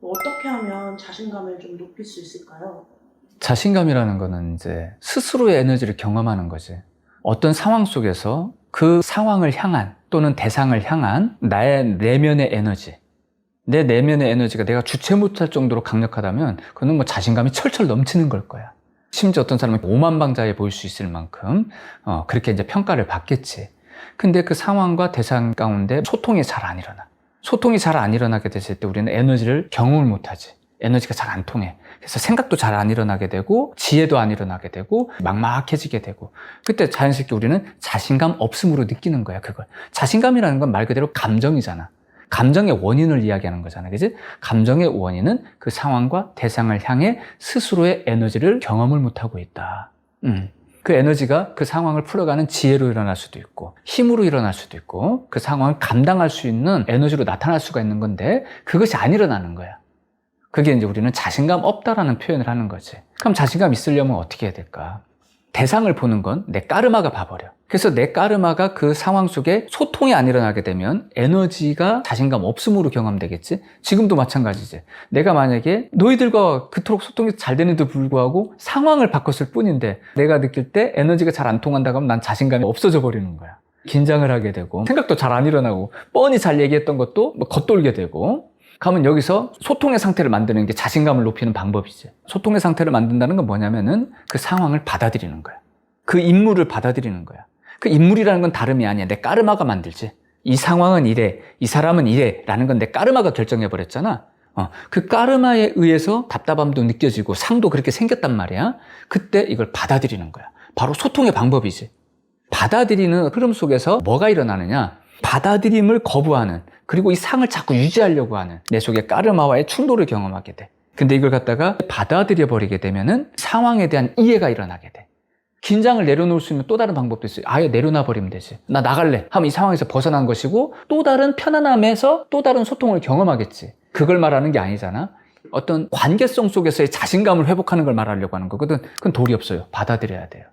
어떻게 하면 자신감을 좀 높일 수 있을까요? 자신감이라는 거는 이제 스스로의 에너지를 경험하는 거지. 어떤 상황 속에서 그 상황을 향한 또는 대상을 향한 나의 내면의 에너지, 내 내면의 에너지가 내가 주체 못할 정도로 강력하다면 그건 뭐 자신감이 철철 넘치는 걸 거야. 심지어 어떤 사람은 오만방자해 보일 수 있을 만큼 그렇게 이제 평가를 받겠지. 근데 그 상황과 대상 가운데 소통이 잘 안 일어나. 소통이 잘 안 일어나게 됐을 때 우리는 에너지를 경험을 못하지. 에너지가 잘 안 통해. 그래서 생각도 잘 안 일어나게 되고 지혜도 안 일어나게 되고 막막해지게 되고, 그때 자연스럽게 우리는 자신감 없음으로 느끼는 거야. 그걸 자신감이라는 건 말 그대로 감정이잖아. 감정의 원인을 이야기하는 거잖아, 그지? 감정의 원인은 그 상황과 대상을 향해 스스로의 에너지를 경험을 못하고 있다. 그 에너지가 그 상황을 풀어가는 지혜로 일어날 수도 있고 힘으로 일어날 수도 있고 그 상황을 감당할 수 있는 에너지로 나타날 수가 있는 건데 그것이 안 일어나는 거야. 그게 이제 우리는 자신감 없다라는 표현을 하는 거지. 그럼 자신감 있으려면 어떻게 해야 될까? 대상을 보는 건 내 까르마가 봐버려. 그래서 내 까르마가 그 상황 속에 소통이 안 일어나게 되면 에너지가 자신감 없음으로 경험되겠지? 지금도 마찬가지지. 내가 만약에 너희들과 그토록 소통이 잘 되는데도 불구하고 상황을 바꿨을 뿐인데 내가 느낄 때 에너지가 잘 안 통한다고 하면 난 자신감이 없어져 버리는 거야. 긴장을 하게 되고 생각도 잘 안 일어나고 뻔히 잘 얘기했던 것도 뭐 겉돌게 되고, 그러면 여기서 소통의 상태를 만드는 게 자신감을 높이는 방법이지. 소통의 상태를 만든다는 건 뭐냐면은 그 상황을 받아들이는 거야. 그 인물을 받아들이는 거야. 그 인물이라는 건 다름이 아니야. 내 까르마가 만들지. 이 상황은 이래, 이 사람은 이래 라는 건 내 까르마가 결정해버렸잖아. 그 까르마에 의해서 답답함도 느껴지고 상도 그렇게 생겼단 말이야. 그때 이걸 받아들이는 거야. 바로 소통의 방법이지. 받아들이는 흐름 속에서 뭐가 일어나느냐? 받아들임을 거부하는, 그리고 이 상을 자꾸 유지하려고 하는 내 속의 까르마와의 충돌을 경험하게 돼. 근데 이걸 갖다가 받아들여 버리게 되면은 상황에 대한 이해가 일어나게 돼. 긴장을 내려놓을 수 있는 또 다른 방법도 있어요. 아예 내려놔 버리면 되지. 나 나갈래 하면 이 상황에서 벗어난 것이고 또 다른 편안함에서 또 다른 소통을 경험하겠지. 그걸 말하는 게 아니잖아. 어떤 관계성 속에서의 자신감을 회복하는 걸 말하려고 하는 거거든. 그건 도리 없어요. 받아들여야 돼요.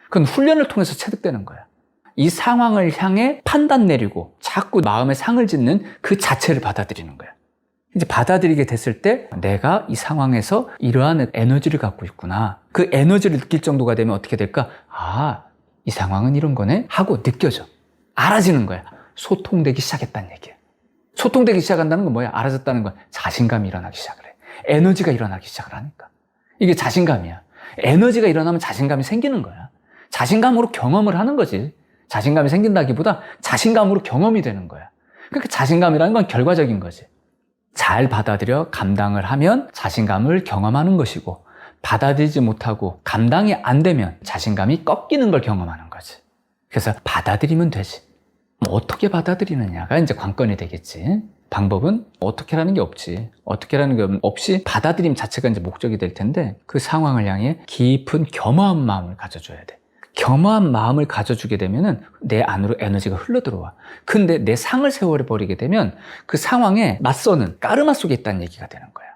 그건 훈련을 통해서 체득되는 거야. 이 상황을 향해 판단 내리고 자꾸 마음에 상을 짓는 그 자체를 받아들이는 거야. 이제 받아들이게 됐을 때 내가 이 상황에서 이러한 에너지를 갖고 있구나. 그 에너지를 느낄 정도가 되면 어떻게 될까? 아, 이 상황은 이런 거네 하고 느껴져. 알아지는 거야. 소통되기 시작했다는 얘기야. 소통되기 시작한다는 건 뭐야? 알아졌다는 건 자신감이 일어나기 시작을 해. 에너지가 일어나기 시작을 하니까. 이게 자신감이야. 에너지가 일어나면 자신감이 생기는 거야. 자신감으로 경험을 하는 거지. 자신감이 생긴다기보다 자신감으로 경험이 되는 거야. 그러니까 자신감이라는 건 결과적인 거지. 잘 받아들여 감당을 하면 자신감을 경험하는 것이고, 받아들이지 못하고 감당이 안 되면 자신감이 꺾이는 걸 경험하는 거지. 그래서 받아들이면 되지. 어떻게 받아들이느냐가 이제 관건이 되겠지. 방법은 어떻게라는 게 없지. 어떻게라는 게 없이 받아들임 자체가 이제 목적이 될 텐데, 그 상황을 향해 깊은 겸허한 마음을 가져줘야 돼. 겸허한 마음을 가져주게 되면은 내 안으로 에너지가 흘러들어와. 근데 내 상을 세워버리게 되면 그 상황에 맞서는 까르마 속에 있다는 얘기가 되는 거야.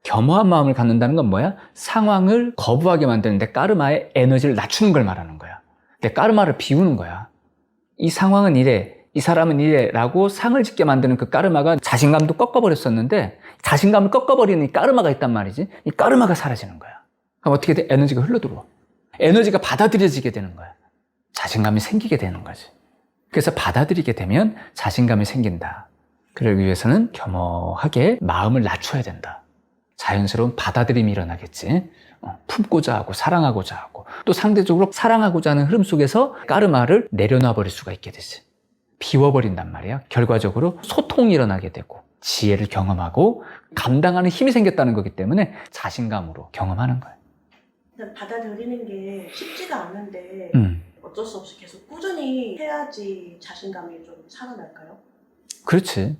겸허한 마음을 갖는다는 건 뭐야? 상황을 거부하게 만드는 내 까르마의 에너지를 낮추는 걸 말하는 거야. 내 까르마를 비우는 거야. 이 상황은 이래, 이 사람은 이래 라고 상을 짓게 만드는 그 까르마가 자신감도 꺾어버렸었는데, 자신감을 꺾어버리는 이 까르마가 있단 말이지. 이 까르마가 사라지는 거야. 그럼 어떻게 돼? 에너지가 흘러들어와. 에너지가 받아들여지게 되는 거야. 자신감이 생기게 되는 거지. 그래서 받아들이게 되면 자신감이 생긴다. 그러기 위해서는 겸허하게 마음을 낮춰야 된다. 자연스러운 받아들임이 일어나겠지. 품고자 하고 사랑하고자 하고 또 상대적으로 사랑하고자 하는 흐름 속에서 까르마를 내려놔 버릴 수가 있게 되지. 비워버린단 말이야. 결과적으로 소통이 일어나게 되고 지혜를 경험하고 감당하는 힘이 생겼다는 거기 때문에 자신감으로 경험하는 거야. 받아들이는 게 쉽지가 않은데 어쩔 수 없이 계속 꾸준히 해야지 자신감이 좀 살아날까요? 그렇지.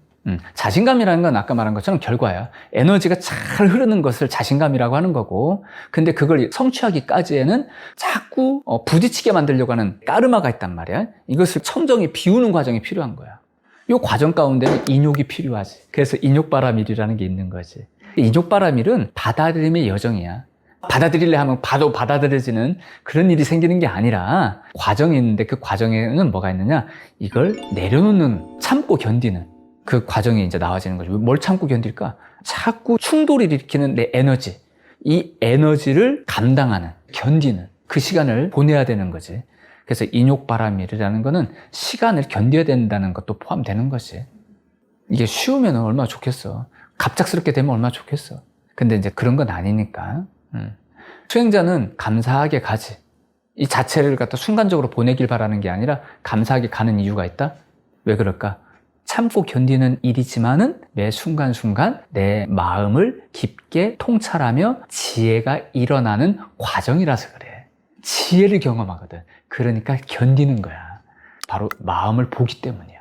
자신감이라는 건 아까 말한 것처럼 결과야. 에너지가 잘 흐르는 것을 자신감이라고 하는 거고, 근데 그걸 성취하기까지에는 자꾸 부딪히게 만들려고 하는 까르마가 있단 말이야. 이것을 청정히 비우는 과정이 필요한 거야. 이 과정 가운데는 인욕이 필요하지. 그래서 인욕바라밀이라는 게 있는 거지. 인욕바라밀은 받아들임의 여정이야. 받아들이려 하면 바로 받아들여지는 그런 일이 생기는 게 아니라 과정이 있는데, 그 과정에는 뭐가 있느냐? 이걸 내려놓는, 참고 견디는 그 과정이 이제 나와지는 거죠. 뭘 참고 견딜까? 자꾸 충돌을 일으키는 내 에너지, 이 에너지를 감당하는, 견디는 그 시간을 보내야 되는 거지. 그래서 인욕바람이라는 거는 시간을 견뎌야 된다는 것도 포함되는 것이. 이게 쉬우면 얼마나 좋겠어. 갑작스럽게 되면 얼마나 좋겠어. 근데 이제 그런 건 아니니까. 수행자는 감사하게 가지. 이 자체를 갖다 순간적으로 보내길 바라는 게 아니라 감사하게 가는 이유가 있다? 왜 그럴까? 참고 견디는 일이지만은 매 순간순간 내 마음을 깊게 통찰하며 지혜가 일어나는 과정이라서 그래. 지혜를 경험하거든. 그러니까 견디는 거야. 바로 마음을 보기 때문이야.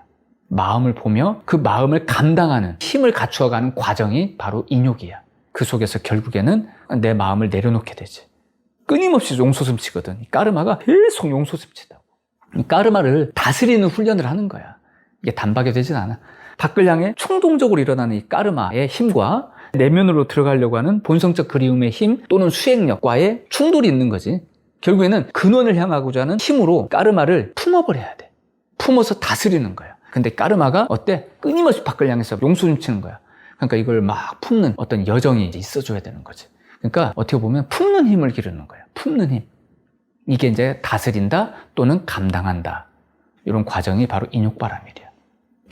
마음을 보며 그 마음을 감당하는 힘을 갖추어가는 과정이 바로 인욕이야. 그 속에서 결국에는 내 마음을 내려놓게 되지. 끊임없이 용솟음치거든. 이 까르마가 계속 용솟음치다고. 이 까르마를 다스리는 훈련을 하는 거야. 이게 단박에 되진 않아. 밖을 향해 충동적으로 일어나는 이 까르마의 힘과 내면으로 들어가려고 하는 본성적 그리움의 힘 또는 수행력과의 충돌이 있는 거지. 결국에는 근원을 향하고자 하는 힘으로 까르마를 품어버려야 돼. 품어서 다스리는 거야. 근데 까르마가 어때? 끊임없이 밖을 향해서 용솟음치는 거야. 그러니까 이걸 막 품는 어떤 여정이 있어줘야 되는 거지. 그러니까 어떻게 보면 품는 힘을 기르는 거야. 품는 힘. 이게 이제 다스린다 또는 감당한다. 이런 과정이 바로 인욕바람이래요.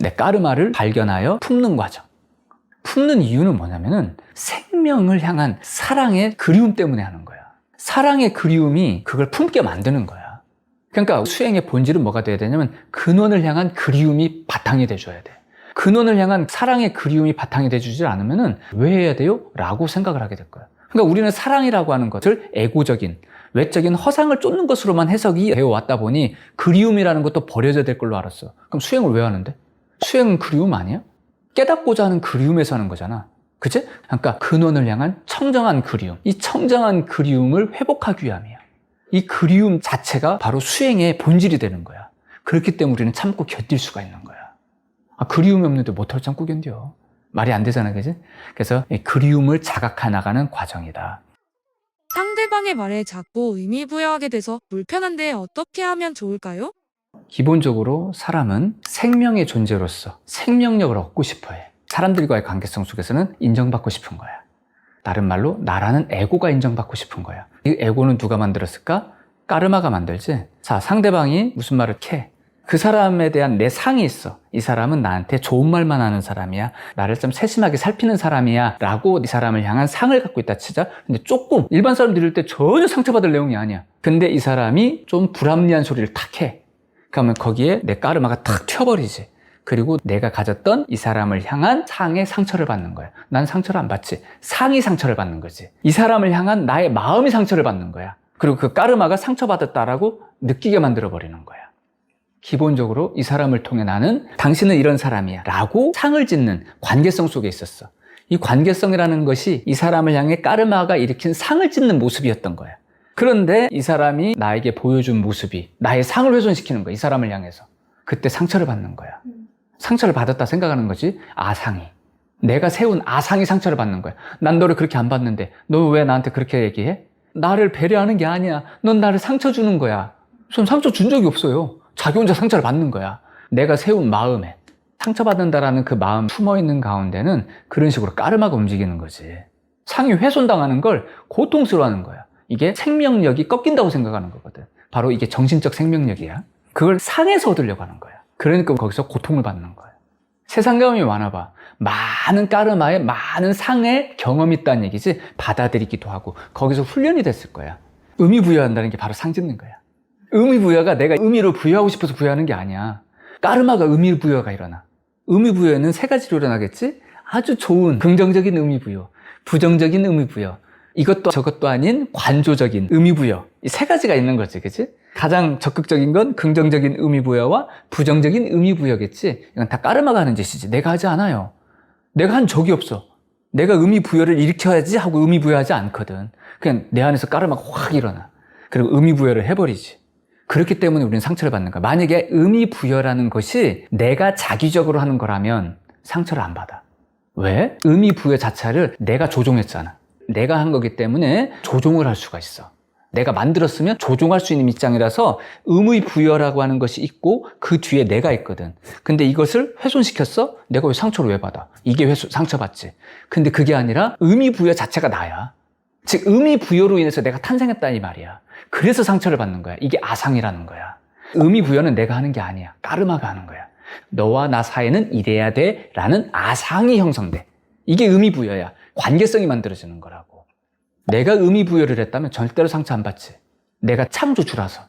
내 까르마를 발견하여 품는 과정. 품는 이유는 뭐냐면은 생명을 향한 사랑의 그리움 때문에 하는 거야. 사랑의 그리움이 그걸 품게 만드는 거야. 그러니까 수행의 본질은 뭐가 돼야 되냐면 근원을 향한 그리움이 바탕이 돼줘야 돼. 근원을 향한 사랑의 그리움이 바탕이 돼주지 않으면은 왜 해야 돼요? 라고 생각을 하게 될 거야. 그러니까 우리는 사랑이라고 하는 것을 에고적인, 외적인 허상을 쫓는 것으로만 해석이 되어 왔다 보니 그리움이라는 것도 버려져야 될 걸로 알았어. 그럼 수행을 왜 하는데? 수행은 그리움 아니야? 깨닫고자 하는 그리움에서 하는 거잖아. 그치? 그러니까 근원을 향한 청정한 그리움. 이 청정한 그리움을 회복하기 위함이야. 이 그리움 자체가 바로 수행의 본질이 되는 거야. 그렇기 때문에 우리는 참고 견딜 수가 있는 거야. 그리움이 없는데 못하고 참고 견뎌. 말이 안 되잖아, 그지? 그래서 이 그리움을 자각해 나가는 과정이다. 상대방의 말에 자꾸 의미 부여하게 돼서 불편한데 어떻게 하면 좋을까요? 기본적으로 사람은 생명의 존재로서 생명력을 얻고 싶어 해. 사람들과의 관계성 속에서는 인정받고 싶은 거야. 다른 말로 나라는 에고가 인정받고 싶은 거야. 이 에고는 누가 만들었을까? 까르마가 만들지. 자, 상대방이 무슨 말을 캐. 그 사람에 대한 내 상이 있어. 이 사람은 나한테 좋은 말만 하는 사람이야. 나를 좀 세심하게 살피는 사람이야. 라고 이 사람을 향한 상을 갖고 있다 치자. 근데 조금 일반 사람 들을 때 전혀 상처받을 내용이 아니야. 근데 이 사람이 좀 불합리한 소리를 탁 해. 그러면 거기에 내 까르마가 탁 튀어버리지. 그리고 내가 가졌던 이 사람을 향한 상의 상처를 받는 거야. 난 상처를 안 받지. 상이 상처를 받는 거지. 이 사람을 향한 나의 마음이 상처를 받는 거야. 그리고 그 까르마가 상처받았다라고 느끼게 만들어버리는 거야. 기본적으로 이 사람을 통해 나는 당신은 이런 사람이야 라고 상을 짓는 관계성 속에 있었어. 이 관계성이라는 것이 이 사람을 향해 까르마가 일으킨 상을 짓는 모습이었던 거야. 그런데 이 사람이 나에게 보여준 모습이 나의 상을 훼손시키는 거야. 이 사람을 향해서. 그때 상처를 받는 거야. 상처를 받았다 생각하는 거지. 아상이. 내가 세운 아상이 상처를 받는 거야. 난 너를 그렇게 안 봤는데 너 왜 나한테 그렇게 얘기해? 나를 배려하는 게 아니야. 넌 나를 상처 주는 거야. 전 상처 준 적이 없어요. 자기 혼자 상처를 받는 거야. 내가 세운 마음에 상처받는다라는 그 마음 숨어있는 가운데는 그런 식으로 까르마가 움직이는 거지. 상이 훼손당하는 걸 고통스러워하는 거야. 이게 생명력이 꺾인다고 생각하는 거거든. 바로 이게 정신적 생명력이야. 그걸 상에서 얻으려고 하는 거야. 그러니까 거기서 고통을 받는 거야. 세상 경험이 많아봐. 많은 까르마에 많은 상의 경험이 있다는 얘기지. 받아들이기도 하고 거기서 훈련이 됐을 거야. 의미 부여한다는 게 바로 상 짓는 거야. 의미 부여가 내가 의미를 부여하고 싶어서 부여하는 게 아니야. 까르마가 의미 부여가 일어나. 의미 부여는 세 가지로 일어나겠지? 아주 좋은 긍정적인 의미 부여, 부정적인 의미 부여, 이것도 저것도 아닌 관조적인 의미 부여. 이 세 가지가 있는 거지, 그치? 가장 적극적인 건 긍정적인 의미 부여와 부정적인 의미 부여겠지? 이건 다 까르마가 하는 짓이지. 내가 하지 않아요. 내가 한 적이 없어. 내가 의미 부여를 일으켜야지 하고 의미 부여하지 않거든. 그냥 내 안에서 까르마가 확 일어나. 그리고 의미 부여를 해버리지. 그렇기 때문에 우리는 상처를 받는 거야. 만약에 의미 부여라는 것이 내가 자기적으로 하는 거라면 상처를 안 받아. 왜? 의미 부여 자체를 내가 조종했잖아. 내가 한 거기 때문에 조종을 할 수가 있어. 내가 만들었으면 조종할 수 있는 입장이라서 의미 부여라고 하는 것이 있고 그 뒤에 내가 있거든. 근데 이것을 훼손시켰어? 내가 왜 상처를 왜 받아? 이게 상처받지. 근데 그게 아니라 의미 부여 자체가 나야. 즉 의미 부여로 인해서 내가 탄생했다 이 말이야. 그래서 상처를 받는 거야. 이게 아상이라는 거야. 의미 부여는 내가 하는 게 아니야. 까르마가 하는 거야. 너와 나 사이는 이래야 돼 라는 아상이 형성돼. 이게 의미 부여야. 관계성이 만들어지는 거라고. 내가 의미 부여를 했다면 절대로 상처 안 받지. 내가 창조주라서.